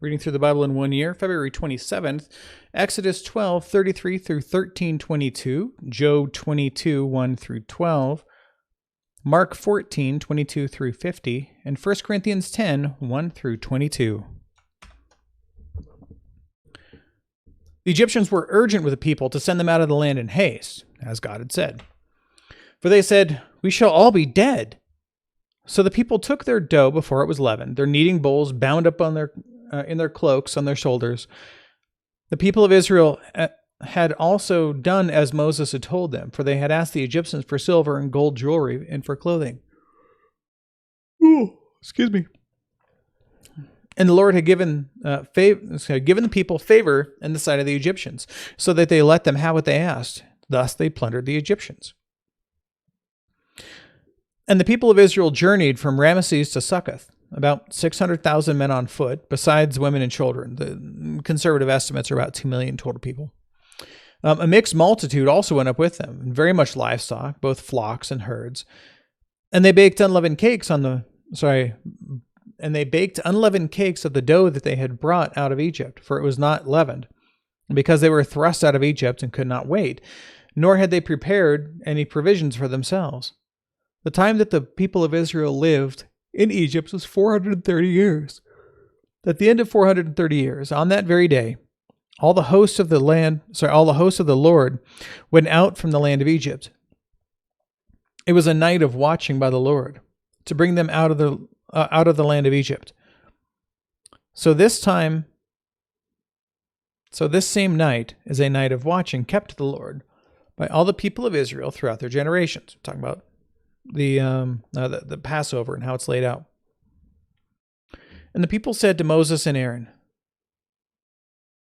Reading through the Bible in 1 year, February 27th, Exodus 12:33 through 13:22, Job 22, 1 through 12, Mark 14:22 through 50, and 1 Corinthians 10, 1 through 22. The Egyptians were urgent with the people to send them out of the land in haste, as God had said. For they said, "We shall all be dead." So the people took their dough before it was leavened, their kneading bowls bound up on in their cloaks on their shoulders. The people of Israel had also done as Moses had told them, for they had asked the Egyptians for silver and gold jewelry and for clothing. Excuse me. And the Lord had given the people favor in the sight of the Egyptians, so that they let them have what they asked. Thus they plundered the Egyptians. And the people of Israel journeyed from Ramesses to Succoth, about 600,000 men on foot, besides women and children. The conservative estimates are about 2 million total people. A mixed multitude also went up with them, and very much livestock, both flocks and herds. And they baked unleavened cakes of the dough that they had brought out of Egypt, for it was not leavened, because they were thrust out of Egypt and could not wait, nor had they prepared any provisions for themselves. The time that the people of Israel lived in Egypt was 430 years. At the end of 430 years, on that very day, all the hosts of the Lord went out from the land of Egypt. It was a night of watching by the Lord to bring them out of the land of Egypt. So this same night is a night of watching kept to the Lord by all the people of Israel throughout their generations. I'm talking about the Passover and how it's laid out. And the people said to Moses and Aaron,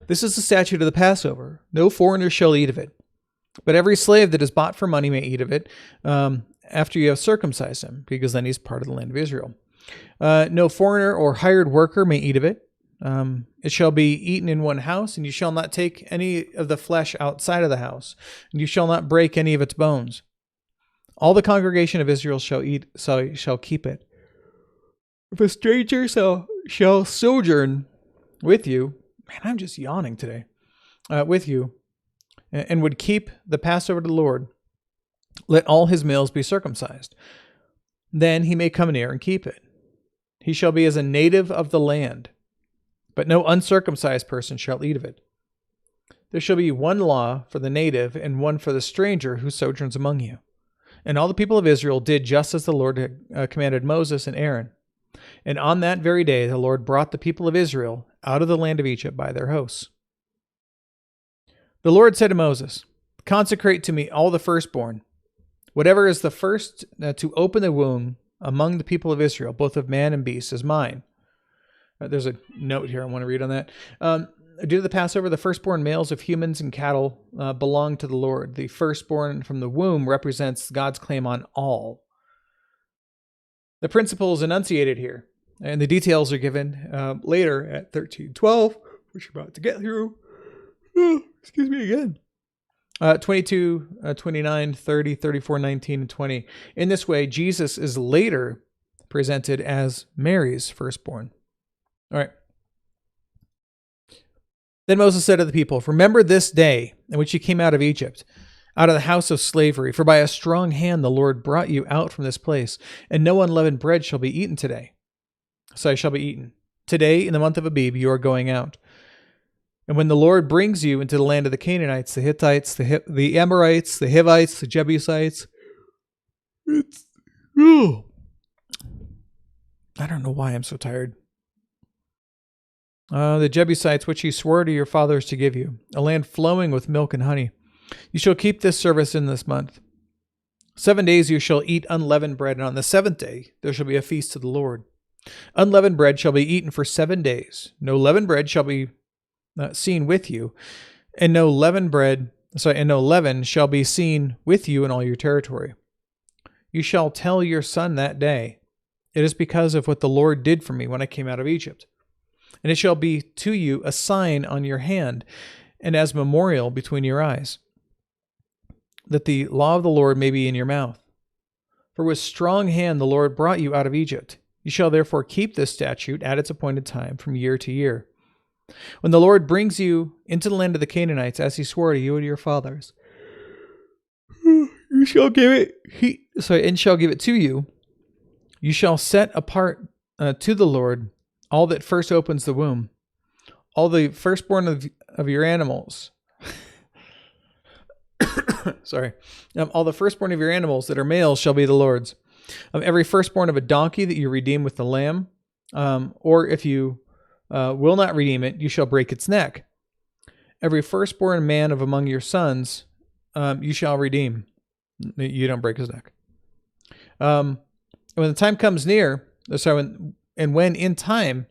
"This is the statute of the Passover. No foreigner shall eat of it, but every slave that is bought for money may eat of it after you have circumcised him, because then he's part of the land of Israel. No foreigner or hired worker may eat of it. It shall be eaten in one house, and you shall not take any of the flesh outside of the house, and you shall not break any of its bones. All the congregation of Israel shall keep it. If a stranger shall sojourn with you," man, I'm just yawning today, "with you, and would keep the Passover to the Lord, let all his males be circumcised. Then he may come near and keep it. He shall be as a native of the land, but no uncircumcised person shall eat of it. There shall be one law for the native and one for the stranger who sojourns among you." And all the people of Israel did just as the Lord had commanded Moses and Aaron. And on that very day the Lord brought the people of Israel out of the land of Egypt by their hosts. The Lord said to Moses, "Consecrate to me all the firstborn. Whatever is the first to open the womb among the people of Israel, both of man and beast, is mine." There's a note here I want to read on that. Due to the Passover, the firstborn males of humans and cattle belong to the Lord. The firstborn from the womb represents God's claim on all. The principle is enunciated here, and the details are given later at 13:12, which we're about to get through. Excuse me again. 22, 29, 30, 34, 19, and 20. In this way, Jesus is later presented as Mary's firstborn. All right. Then Moses said to the people, "Remember this day in which you came out of Egypt, out of the house of slavery. For by a strong hand the Lord brought you out from this place, and no unleavened bread shall be eaten today. So shall be eaten. Today, in the month of Abib, you are going out. And when the Lord brings you into the land of the Canaanites, the Hittites, the Amorites, the Hivites, the Jebusites," I don't know why I'm so tired. "The Jebusites, which he swore to your fathers to give you, a land flowing with milk and honey. You shall keep this service in this month. 7 days you shall eat unleavened bread, and on the seventh day there shall be a feast to the Lord. Unleavened bread shall be eaten for 7 days. No leavened bread shall be seen with you, and no leaven shall be seen with you in all your territory. You shall tell your son that day, 'It is because of what the Lord did for me when I came out of Egypt.' And it shall be to you a sign on your hand and as memorial between your eyes, that the law of the Lord may be in your mouth. For with strong hand the Lord brought you out of Egypt. You shall therefore keep this statute at its appointed time from year to year. When the Lord brings you into the land of the Canaanites, as he swore to you and your fathers, you shall give it. And shall give it to you. You shall set apart to the Lord all that first opens the womb, all the firstborn of your animals. Sorry, all the firstborn of your animals that are males shall be the Lord's. Of every firstborn of a donkey that you redeem with the lamb, or if you will not redeem it, you shall break its neck. Every firstborn man of among your sons, you shall redeem. You don't break his neck. When the time comes near, when in time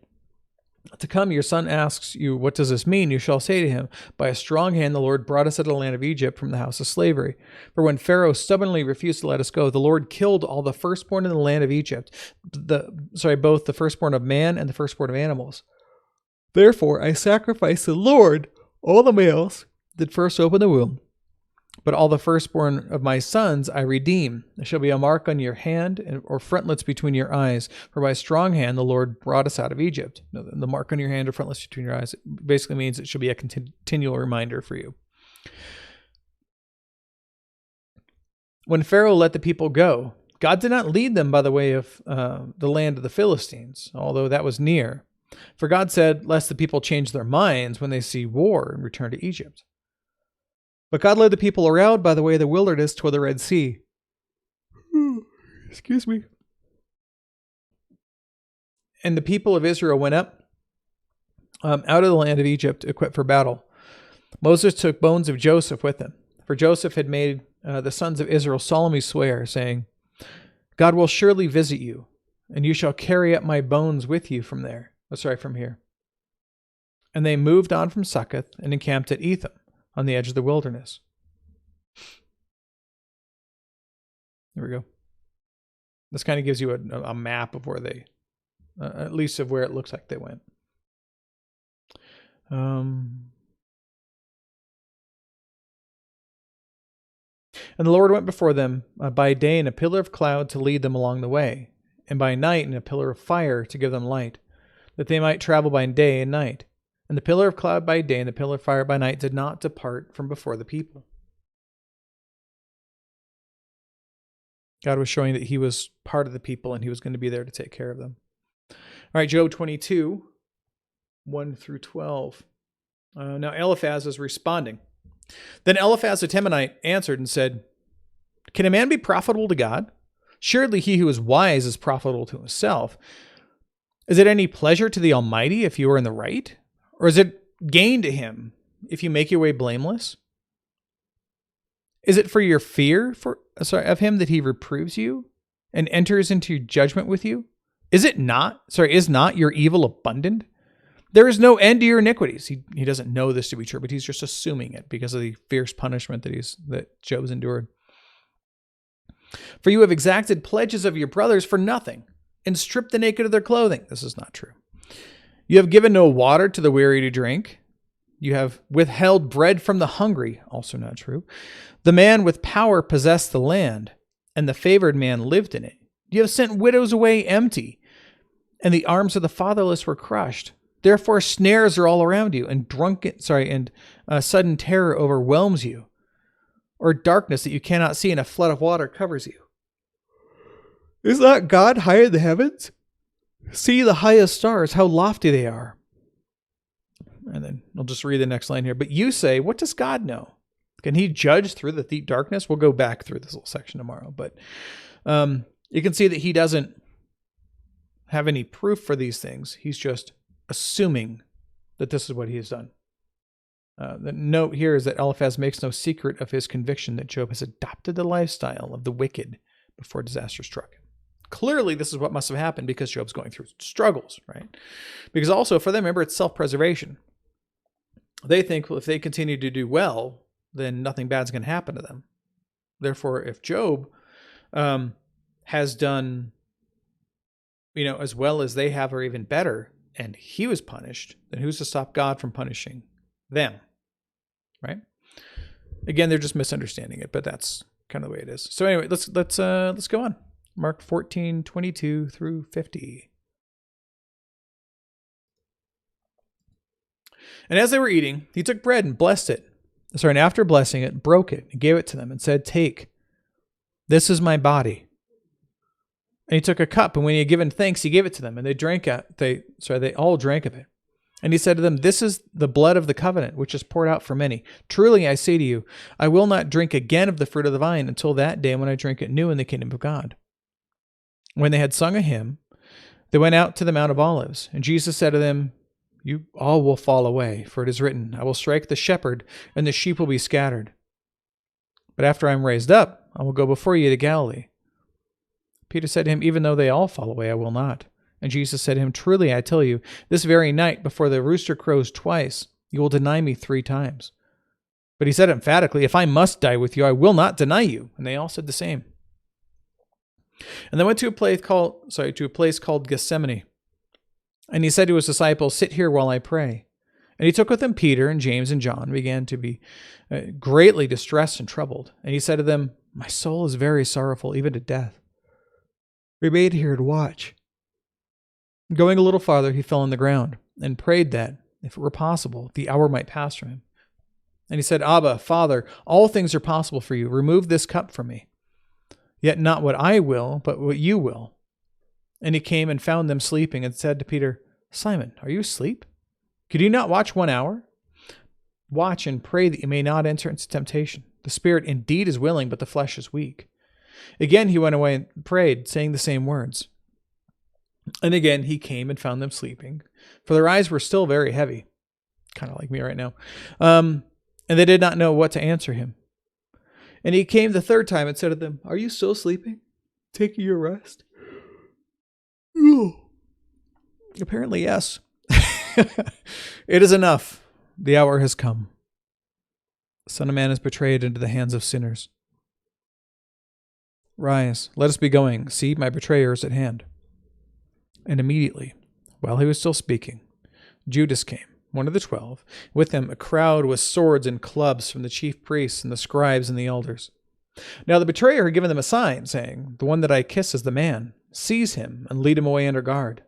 to come your son asks you, what does this mean? You shall say to him, by a strong hand the Lord brought us out of the land of Egypt from the house of slavery. For when Pharaoh stubbornly refused to let us go, the Lord killed all the firstborn in the land of Egypt, both the firstborn of man and the firstborn of animals. Therefore I sacrifice to the Lord all the males that first open the womb. But all the firstborn of my sons I redeem. There shall be a mark on your hand or frontlets between your eyes. For by a strong hand the Lord brought us out of Egypt. The mark on your hand or frontlets between your eyes basically means it should be a continual reminder for you. When Pharaoh let the people go, God did not lead them by the way of the land of the Philistines, although that was near. For God said, lest the people change their minds when they see war and return to Egypt. But God led the people around by the way of the wilderness toward the Red Sea. Excuse me. And the people of Israel went up out of the land of Egypt, equipped for battle. Moses took bones of Joseph with him, for Joseph had made the sons of Israel solemnly swear, saying, God will surely visit you, and you shall carry up my bones with you from here. And they moved on from Succoth and encamped at Etham, on the edge of the wilderness. There we go. This kind of gives you a map of where they, at least of where it looks like they went. And the Lord went before them by day in a pillar of cloud to lead them along the way, and by night in a pillar of fire to give them light, that they might travel by day and night. And the pillar of cloud by day and the pillar of fire by night did not depart from before the people. God was showing that he was part of the people and he was going to be there to take care of them. All right, Job 22, 1 through 12. Now Eliphaz is responding. Then Eliphaz the Temanite answered and said, can a man be profitable to God? Surely he who is wise is profitable to himself. Is it any pleasure to the Almighty if you are in the right? Or is it gain to him if you make your way blameless? Is it for your fear of him that he reproves you and enters into judgment with you? Is not your evil abundant? There is no end to your iniquities. He doesn't know this to be true, but he's just assuming it because of the fierce punishment that Job's endured. For you have exacted pledges of your brothers for nothing and stripped the naked of their clothing. This is not true. You have given no water to the weary to drink. You have withheld bread from the hungry. Also not true. The man with power possessed the land, and the favored man lived in it. You have sent widows away empty, and the arms of the fatherless were crushed. Therefore snares are all around you, and sudden terror overwhelms you, or darkness that you cannot see, and a flood of water covers you. Is not God higher in the heavens? See the highest stars, how lofty they are. And then I'll just read the next line here. But you say, what does God know? Can he judge through the deep darkness? We'll go back through this little section tomorrow. But you can see that he doesn't have any proof for these things. He's just assuming that this is what he has done. The note here is that Eliphaz makes no secret of his conviction that Job has adopted the lifestyle of the wicked before disaster struck him. Clearly, this is what must have happened because Job's going through struggles, right? Because also, for them, remember, it's self-preservation. They think, well, if they continue to do well, then nothing bad's going to happen to them. Therefore, if Job has done, as well as they have or even better, and he was punished, then who's to stop God from punishing them, right? Again, they're just misunderstanding it, but that's kind of the way it is. So anyway, let's go on. Mark 14:22 through 50. And as they were eating, he took bread and blessed it. And after blessing it, broke it and gave it to them and said, "Take, this is my body." And he took a cup, and when he had given thanks, he gave it to them, and they all drank of it. And he said to them, "This is the blood of the covenant, which is poured out for many. Truly I say to you, I will not drink again of the fruit of the vine until that day when I drink it new in the kingdom of God." When they had sung a hymn, they went out to the Mount of Olives. And Jesus said to them, "You all will fall away, for it is written, I will strike the shepherd, and the sheep will be scattered. But after I am raised up, I will go before you to Galilee." Peter said to him, "Even though they all fall away, I will not." And Jesus said to him, "Truly I tell you, this very night, before the rooster crows twice, you will deny me 3 times. But he said emphatically, "If I must die with you, I will not deny you." And they all said the same. And they went to a place called Gethsemane. And he said to his disciples, "Sit here while I pray." And he took with him Peter and James and John, and began to be greatly distressed and troubled. And he said to them, "My soul is very sorrowful, even to death. Remain here and watch." Going a little farther, he fell on the ground and prayed that, if it were possible, the hour might pass from him. And he said, "Abba, Father, all things are possible for you. Remove this cup from me. Yet not what I will, but what you will." And he came and found them sleeping and said to Peter, "Simon, are you asleep? Could you not watch 1 hour? Watch and pray that you may not enter into temptation. The spirit indeed is willing, but the flesh is weak." Again he went away and prayed, saying the same words. And again he came and found them sleeping, for their eyes were still very heavy, kind of like me right now. And they did not know what to answer him. And he came the 3rd time and said to them, "Are you still sleeping, taking your rest?" Apparently, yes. It is enough. The hour has come. The Son of Man is betrayed into the hands of sinners. Rise, let us be going. See, my betrayer is at hand. And immediately, while he was still speaking, Judas came, one of the 12, with him a crowd with swords and clubs from the chief priests and the scribes and the elders. Now the betrayer had given them a sign, saying, "The one that I kiss is the man. Seize him and lead him away under guard."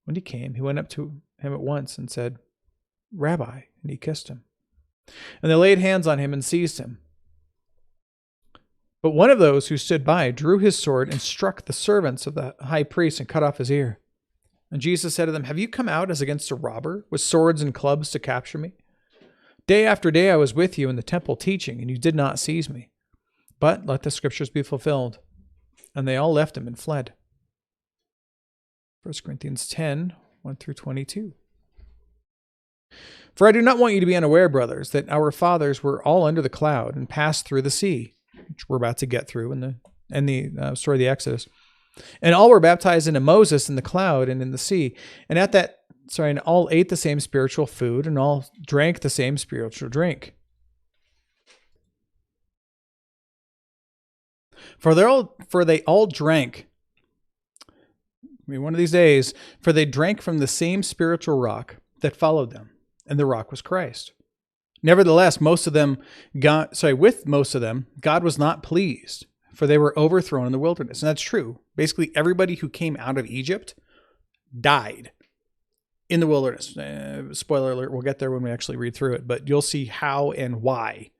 When he came, he went up to him at once and said, "Rabbi," and he kissed him. And they laid hands on him and seized him. But one of those who stood by drew his sword and struck the servants of the high priest and cut off his ear. And Jesus said to them, "Have you come out as against a robber, with swords and clubs to capture me? Day after day I was with you in the temple teaching, and you did not seize me. But let the scriptures be fulfilled." And they all left him and fled. 1 Corinthians 10, 1 through 22. "For I do not want you to be unaware, brothers, that our fathers were all under the cloud and passed through the sea," which we're about to get through in the story of the Exodus. "And all were baptized into Moses in the cloud and in the sea. And all ate the same spiritual food, and all drank the same spiritual drink. For they all drank. One of these days, for they drank from the same spiritual rock that followed them, and the rock was Christ. Nevertheless, with most of them, God was not pleased, for they were overthrown in the wilderness." And that's true. Basically, everybody who came out of Egypt died in the wilderness. Spoiler alert, we'll get there when we actually read through it, but you'll see how and why.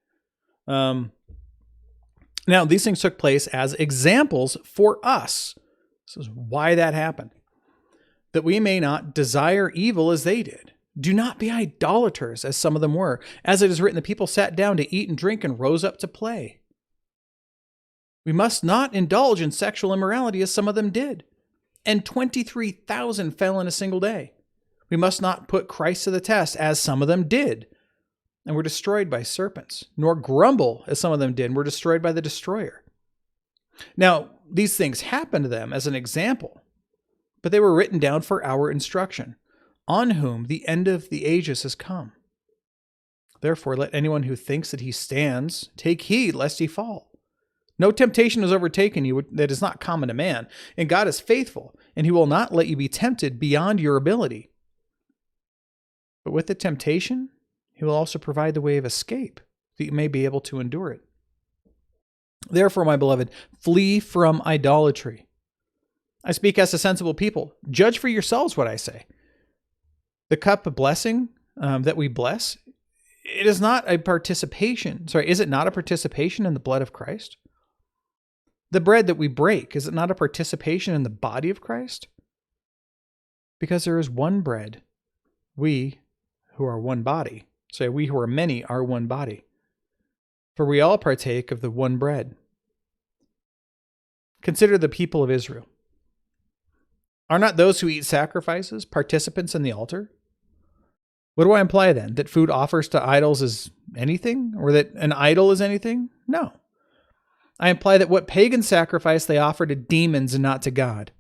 Now, these things took place as examples for us. This is why that happened. "That we may not desire evil as they did. Do not be idolaters, as some of them were. As it is written, the people sat down to eat and drink and rose up to play. We must not indulge in sexual immorality, as some of them did. And 23,000 fell in a single day. We must not put Christ to the test, as some of them did, and were destroyed by serpents. Nor grumble, as some of them did, and were destroyed by the destroyer." Now, these things happened to them as an example, but they were written down for our instruction, on whom the end of the ages has come. Therefore, let anyone who thinks that he stands take heed lest he fall. No temptation has overtaken you that is not common to man, and God is faithful, and he will not let you be tempted beyond your ability. But with the temptation, he will also provide the way of escape, that you may be able to endure it. Therefore, my beloved, flee from idolatry. I speak as a sensible people. Judge for yourselves what I say. The cup of blessing that we bless, it is not a participation. Sorry, is it not a participation in the blood of Christ? The bread that we break, is it not a participation in the body of Christ? Because there is one bread, we who are one body. So we who are many are one body. For we all partake of the one bread. Consider the people of Israel. Are not those who eat sacrifices participants in the altar? What do I imply then? That food offers to idols is anything? Or that an idol is anything? No. I imply that what pagan sacrifice they offer to demons and not to God.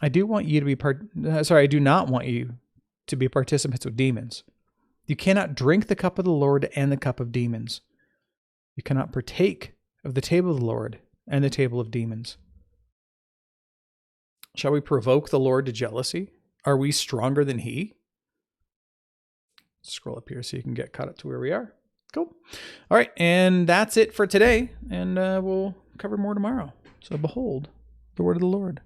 I do not want you to be participants with demons. You cannot drink the cup of the Lord and the cup of demons. You cannot partake of the table of the Lord and the table of demons. Shall we provoke the Lord to jealousy? Are we stronger than he? Scroll up here so you can get caught up to where we are. Cool. All right, and that's it for today, and we'll cover more tomorrow. So behold, the word of the Lord.